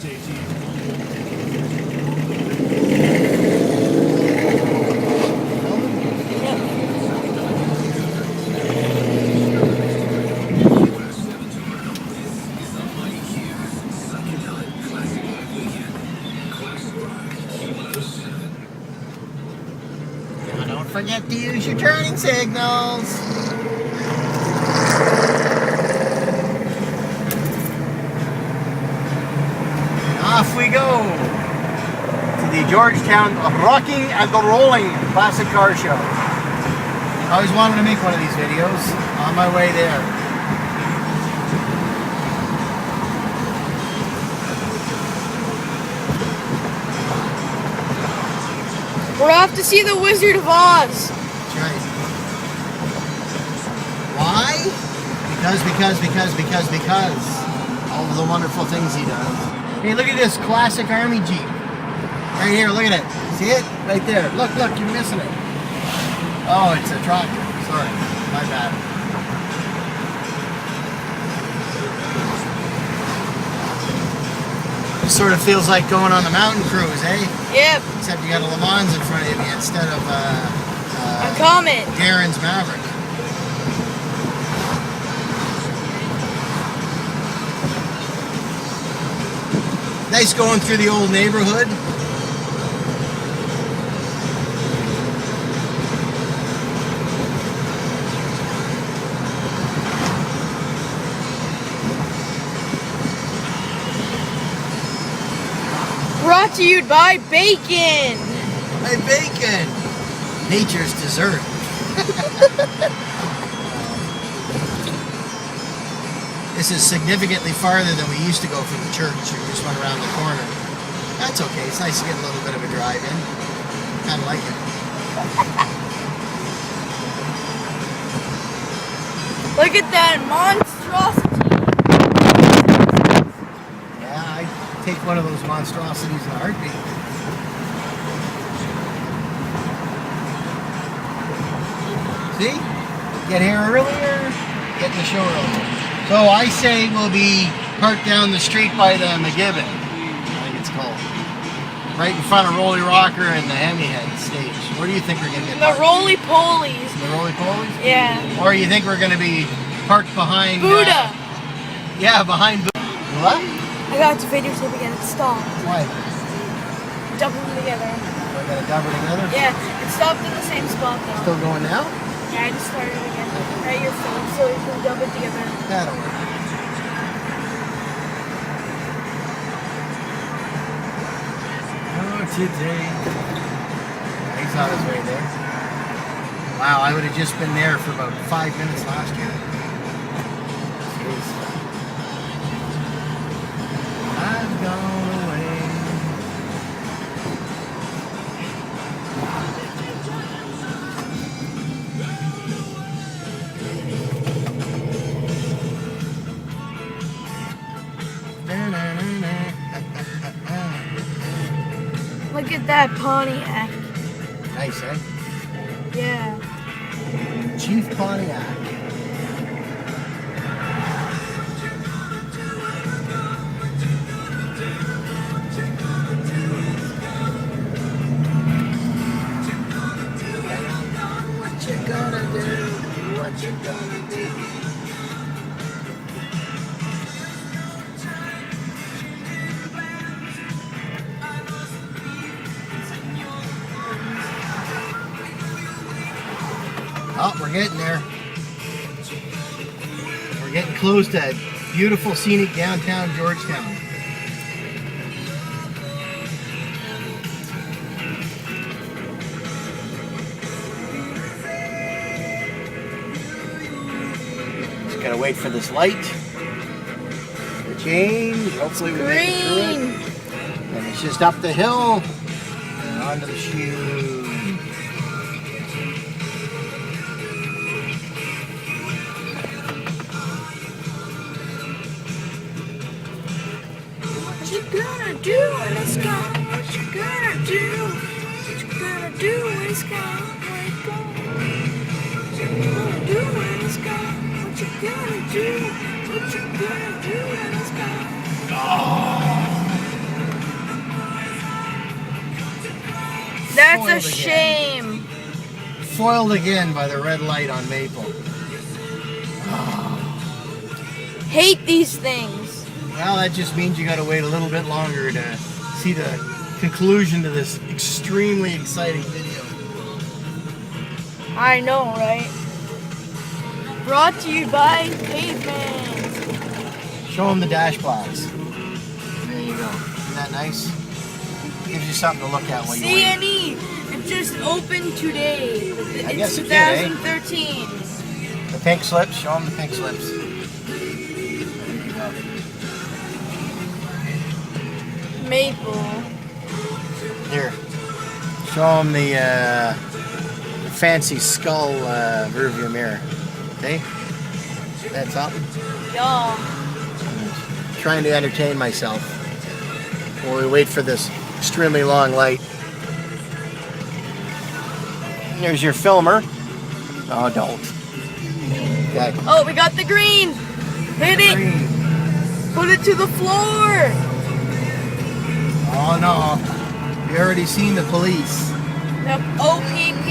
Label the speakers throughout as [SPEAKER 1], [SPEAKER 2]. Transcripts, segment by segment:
[SPEAKER 1] Don't forget to use your turning signals. Off we go to the Georgetown Rocking and the Rolling Classic Car Show. I always wanted to make one of these videos. On my way there.
[SPEAKER 2] We're off to see the Wizard of Oz.
[SPEAKER 1] That's right. Why? Because. All of the wonderful things he does. Hey, look at this classic Army Jeep. Right here, look at it. See it? Right there. Look, you're missing it. Oh, it's a tractor. Sorry, my bad. It sort of feels like going on the mountain cruise, eh?
[SPEAKER 2] Yep.
[SPEAKER 1] Except you got a Le Mans in front of you instead of
[SPEAKER 2] a Comet.
[SPEAKER 1] Darren's Maverick. Nice going through the old neighborhood.
[SPEAKER 2] Brought to you by Bacon.
[SPEAKER 1] By Bacon. Nature's dessert. This is significantly farther than we used to go from the church. We just went around the corner. That's okay. It's nice to get a little bit of a drive in. Kind of like it.
[SPEAKER 2] Look at that monstrosity.
[SPEAKER 1] Yeah, I'd take one of those monstrosities in a heartbeat. See? Get here earlier, get in the show earlier. So I say we'll be parked down the street by the McGibbon, I think it's called. Right in front of Rolly Rocker and the Hemi Head stage. Where do you think we're going to get
[SPEAKER 2] The
[SPEAKER 1] parked?
[SPEAKER 2] Roly Polies.
[SPEAKER 1] The Roly Polies?
[SPEAKER 2] Yeah.
[SPEAKER 1] Or you think we're going to be parked behind...
[SPEAKER 2] Buddha.
[SPEAKER 1] Yeah, behind Buddha. What?
[SPEAKER 2] I got to videotape again. It stopped.
[SPEAKER 1] Why?
[SPEAKER 2] Double them together.
[SPEAKER 1] I got to double together?
[SPEAKER 2] Yeah, it stopped in the same spot though.
[SPEAKER 1] Still going now?
[SPEAKER 2] Yeah, I just started again. Right, your phone, so you can double it together.
[SPEAKER 1] That'll work. Oh, today. He's on his way there. Wow, I would have just been there for about 5 minutes last year. Jeez. I've gone away.
[SPEAKER 2] Look at that Pontiac.
[SPEAKER 1] Nice, eh?
[SPEAKER 2] Yeah.
[SPEAKER 1] Chief Pontiac. What you gonna do? What you gonna do? Oh, we're getting there. We're getting close to beautiful, scenic downtown Georgetown. Just gotta wait for this light to change. Hopefully we make it through it. And it's just up the hill and onto the shoe.
[SPEAKER 2] What you gonna do when it's gone? What you gonna do? What you gonna do when it's gone? When it's gone? What you gonna do when it's gone? What you gonna do? What you gonna do when it's gone?
[SPEAKER 1] Oh.
[SPEAKER 2] That's a
[SPEAKER 1] Foiled again.
[SPEAKER 2] shame.
[SPEAKER 1] Foiled again by the red light on Maple.
[SPEAKER 2] Hate these things.
[SPEAKER 1] Well, that just means you gotta wait a little bit longer to see the conclusion to this extremely exciting video.
[SPEAKER 2] I know, right? Brought to you by Pavement.
[SPEAKER 1] Show them the dash plaques. There you go. Isn't that nice? Gives you something to look at while you wait.
[SPEAKER 2] CNE. It just opened today.
[SPEAKER 1] I guess
[SPEAKER 2] It's
[SPEAKER 1] it did, eh?
[SPEAKER 2] 2013.
[SPEAKER 1] The pink slips. Show them the pink slips. There you go.
[SPEAKER 2] Maple.
[SPEAKER 1] Here. Show them the fancy skull rearview mirror. Okay? That's something.
[SPEAKER 2] Yeah.
[SPEAKER 1] Trying to entertain myself while we wait for this extremely long light. There's your filmer. Oh, don't. Okay.
[SPEAKER 2] Oh, we got the green. Hit it.
[SPEAKER 1] Green.
[SPEAKER 2] Put it to the floor.
[SPEAKER 1] Oh no. You already seen the police.
[SPEAKER 2] The OPP.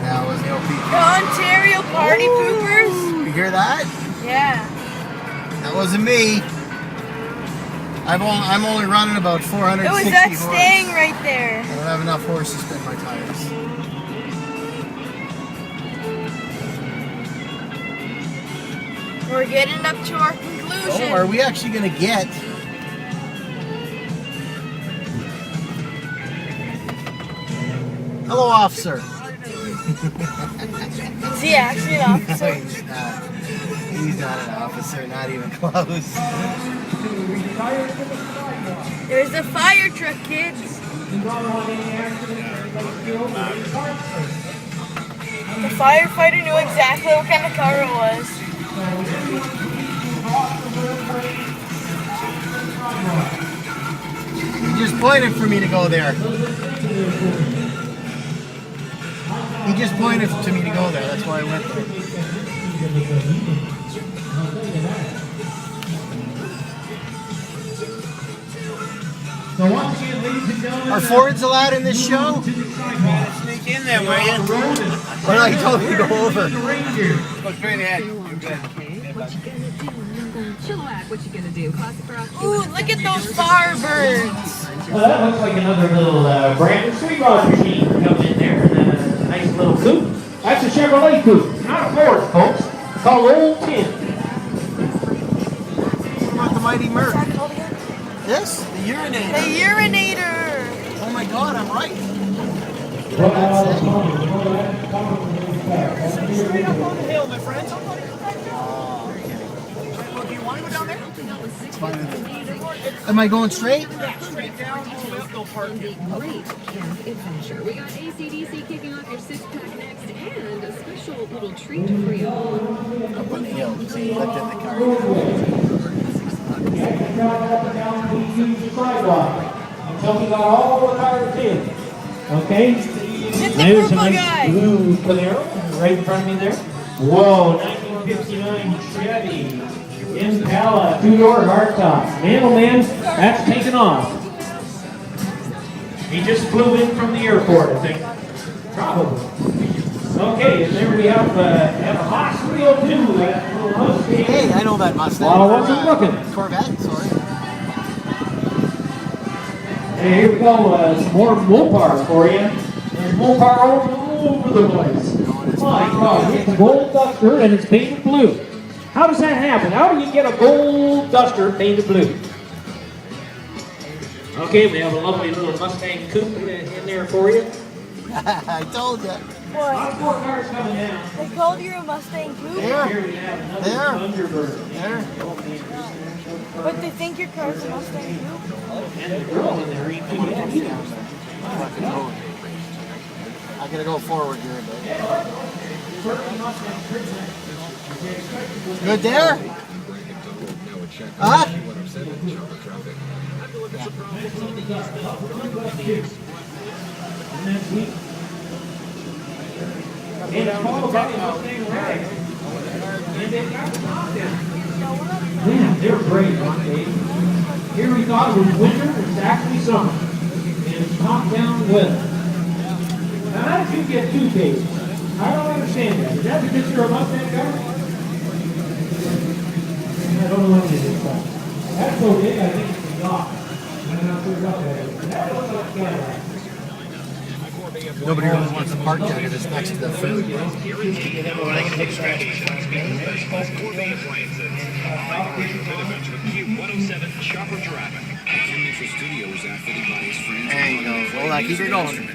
[SPEAKER 1] That was the OPP.
[SPEAKER 2] The Ontario Party Poopers.
[SPEAKER 1] You hear that?
[SPEAKER 2] Yeah.
[SPEAKER 1] That wasn't me. I'm only running about 460
[SPEAKER 2] It was that
[SPEAKER 1] horse.
[SPEAKER 2] staying right there.
[SPEAKER 1] I don't have enough horse to spin my tires.
[SPEAKER 2] We're getting up to our conclusion.
[SPEAKER 1] Oh, are we actually going to get... Hello, officer.
[SPEAKER 2] Is he actually an officer?
[SPEAKER 1] He's not an officer, not even close.
[SPEAKER 2] There's a fire truck, kids. The firefighter knew exactly what kind of car it was.
[SPEAKER 1] He just pointed for me to go there. He just pointed to me to go there. That's why I went there.
[SPEAKER 3] So once again, ladies and gentlemen,
[SPEAKER 1] Are Fords allowed in this show?
[SPEAKER 4] Sneak in there, will you?
[SPEAKER 1] Or no, he told me to go over.
[SPEAKER 4] Go straight ahead.
[SPEAKER 5] What you gonna do? Classic rock.
[SPEAKER 2] Ooh, look at those Firebirds.
[SPEAKER 3] well, that looks like another little brand new sweet rod machine coming in there. And a nice little coupe. That's a Chevrolet coupe, not a Ford, folks. It's called Old Tin.
[SPEAKER 1] What about the Mighty Merc?
[SPEAKER 2] What's that called again?
[SPEAKER 1] This? The urinator.
[SPEAKER 2] The urinator.
[SPEAKER 1] Oh my god, I'm right.
[SPEAKER 4] Straight up on the hill, my friends.
[SPEAKER 1] Oh, okay.
[SPEAKER 4] Well, do you want to go down there?
[SPEAKER 1] It's fine with me. Am I going straight?
[SPEAKER 4] Straight down, all the way up, they'll park you.
[SPEAKER 5] Great camp adventure. We got AC/DC kicking off your 6-pack next, and a special little treat for you.
[SPEAKER 1] Up on the hill. So you left in the car.
[SPEAKER 3] Until we got all the tires in. Okay?
[SPEAKER 2] Hit the
[SPEAKER 3] There's a
[SPEAKER 2] purple
[SPEAKER 3] nice
[SPEAKER 2] guy.
[SPEAKER 3] blue Camaro right in front of me there. Whoa, 1959 Chevy Impala 2-door hardtop. Man, oh man, that's taken off. He just flew in from the airport, I think. Probably. Okay, and there we have a Haas 302. That little Mustang.
[SPEAKER 1] Hey, I know that Mustang.
[SPEAKER 3] Well, I wasn't looking.
[SPEAKER 1] Corvette, sorry.
[SPEAKER 3] Hey, here we go, some more Mopar for you. There's Mopar all over the place. My God, it's a gold duster and it's painted blue. How does that happen? How do you get a gold duster painted blue? Okay, we have a lovely little Mustang coupe in there for you.
[SPEAKER 1] I told you.
[SPEAKER 2] What?
[SPEAKER 3] More cars coming down.
[SPEAKER 2] They called you a Mustang coupe?
[SPEAKER 1] There.
[SPEAKER 3] Here we have another
[SPEAKER 1] There.
[SPEAKER 3] Thunderbird.
[SPEAKER 1] There.
[SPEAKER 2] But they think your car's a Mustang coupe?
[SPEAKER 3] And the girl in there ain't too bad either.
[SPEAKER 1] Fucking road. I gotta go forward here a bit. Good there? Huh?
[SPEAKER 3] And it's called Rocky Mustang Rag. And they've got the top down. Yeah, they're great, aren't they? Here we thought it was winter, it's actually summer. And it's top down weather. get 2 pages? I don't understand that. Is that because you're a Mustang guy? I don't know what it is. That's so big, I think it's a yacht. I'm not sure what that is. That looks like a Cadillac.
[SPEAKER 1] Nobody really wants to park there because it's next to the food. There you go. Hold on, keep it going.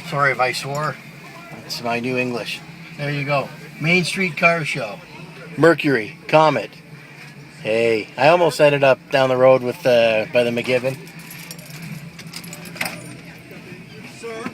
[SPEAKER 1] Sorry if I swore. It's my new English. There you go. Main Street Car Show. Mercury, Comet. Hey, I almost set it up down the road with by the McGibbon.
[SPEAKER 4] Sir,